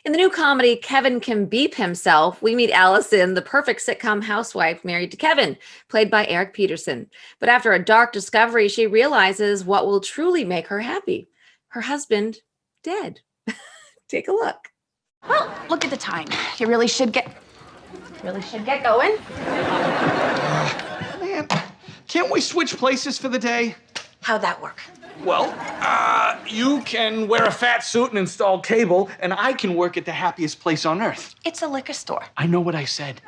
In the new comedy, Kevin Can Beep Himself, we meet Allison, the perfect sitcom housewife married to Kevin, played by Eric Petersen. But after a dark discovery, she realizes what will truly make her happy. Her husband, dead. Take a look. Well, look at the time. You really should get going. Man, can't we switch places for the day? How'd that work? Well, you can wear a fat suit and install cable, and I can work at the happiest place on earth. It's a liquor store. I know what I said.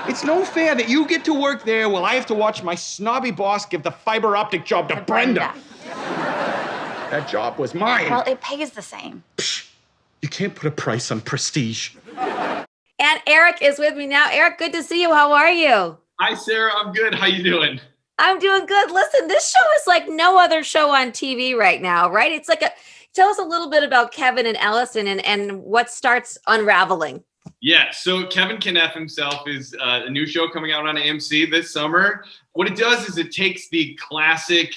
It's no fair that you get to work there while I have to watch my snobby boss give the fiber optic job to Brenda. That job was mine. Well, it pays the same. You can't put a price on prestige. And Eric is with me now. Eric, good to see you. How are you? Hi, Sarah. I'm good. How you doing? I'm doing good. Listen, this show is like no other show on TV right now, right? It's like tell us a little bit about Kevin and Allison and what starts unraveling. Yeah, so Kevin Can F Himself is a new show coming out on AMC this summer. What it does is it takes the classic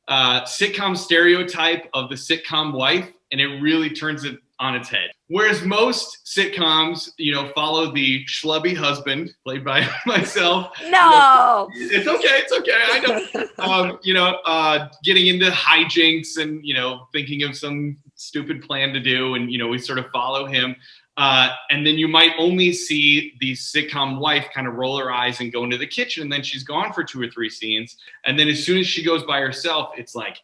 sitcom stereotype of the sitcom wife, and it really turns it on its head. Whereas most sitcoms, follow the schlubby husband, played by myself. No. It's okay. I know. Getting into hijinks and, thinking of some stupid plan to do. And, we sort of follow him. And then you might only see the sitcom wife kind of roll her eyes and go into the kitchen. And then she's gone for 2 or 3 scenes. And then as soon as she goes by herself, it's like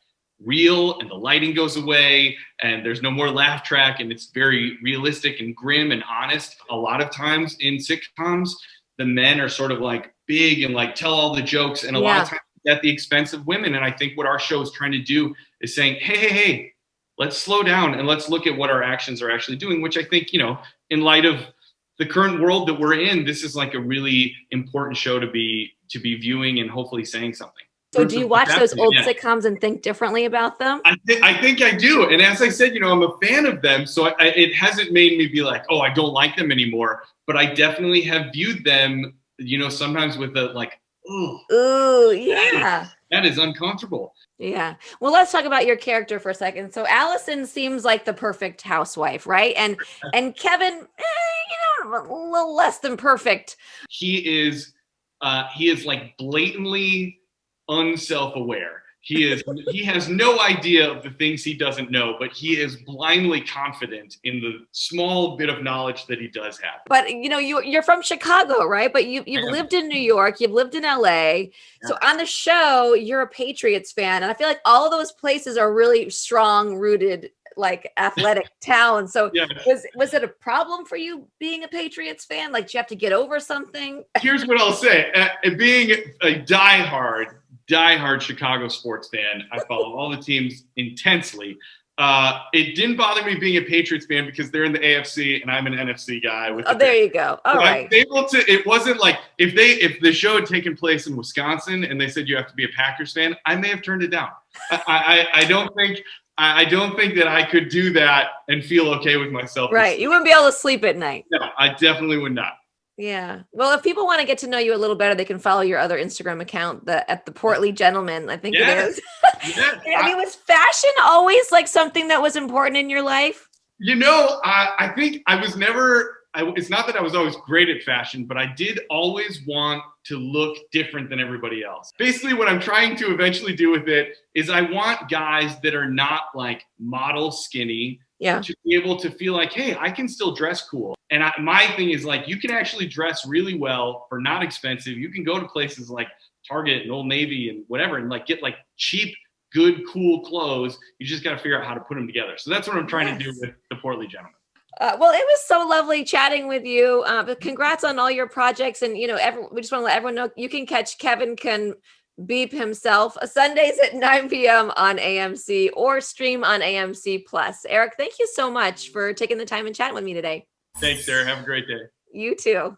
real and the lighting goes away and there's no more laugh track. And it's very realistic and grim and honest. A lot of times in sitcoms, the men are sort of like big and like tell all the jokes. And a lot of times at the expense of women. And I think what our show is trying to do is saying, hey, let's slow down and let's look at what our actions are actually doing, which I think, in light of the current world that we're in, this is like a really important show to be viewing and hopefully saying something. So do you watch those old sitcoms and think differently about them? I think I do. And as I said, I'm a fan of them. So it hasn't made me be like, oh, I don't like them anymore. But I definitely have viewed them, sometimes with a like, ooh, yeah. That is uncomfortable. Yeah. Well, let's talk about your character for a second. So Allison seems like the perfect housewife, right? And Kevin, a little less than perfect. He is like blatantly unself-aware. He has no idea of the things he doesn't know, but he is blindly confident in the small bit of knowledge that he does have. But you're from Chicago, right? But you've lived in New York, you've lived in LA. Yeah. So on the show, you're a Patriots fan, and I feel like all of those places are really strong rooted, like athletic towns. So was it a problem for you being a Patriots fan? Like, did you have to get over something? Here's what I'll say: being a diehard Chicago sports fan, I follow all the teams intensely. It didn't bother me being a Patriots fan because they're in the AFC and I'm an NFC guy. There you go. All right. It wasn't like if the show had taken place in Wisconsin and they said you have to be a Packers fan, I may have turned it down. I don't think that I could do that and feel okay with myself. Right. You wouldn't be able to sleep at night. No, I definitely would not. Yeah. Well, if people want to get to know you a little better, they can follow your other Instagram account, at the Portly Gentleman, I think it is. Was fashion always like something that was important in your life? I think I was never, it's not that I was always great at fashion, but I did always want to look different than everybody else. Basically, what I'm trying to eventually do with it is I want guys that are not like model skinny to be able to feel like, hey, I can still dress cool. And my thing is like, you can actually dress really well for not expensive. You can go to places like Target and Old Navy and whatever and like get like cheap, good, cool clothes. You just got to figure out how to put them together. So that's what I'm trying to do with the Portly Gentleman. Well, it was so lovely chatting with you. But congrats on all your projects. And, we just want to let everyone know you can catch Kevin Can Beep Himself Sundays at 9 p.m. on AMC or stream on AMC Plus. Eric, thank you so much for taking the time and chatting with me today. Thanks, Sarah. Have a great day. You too.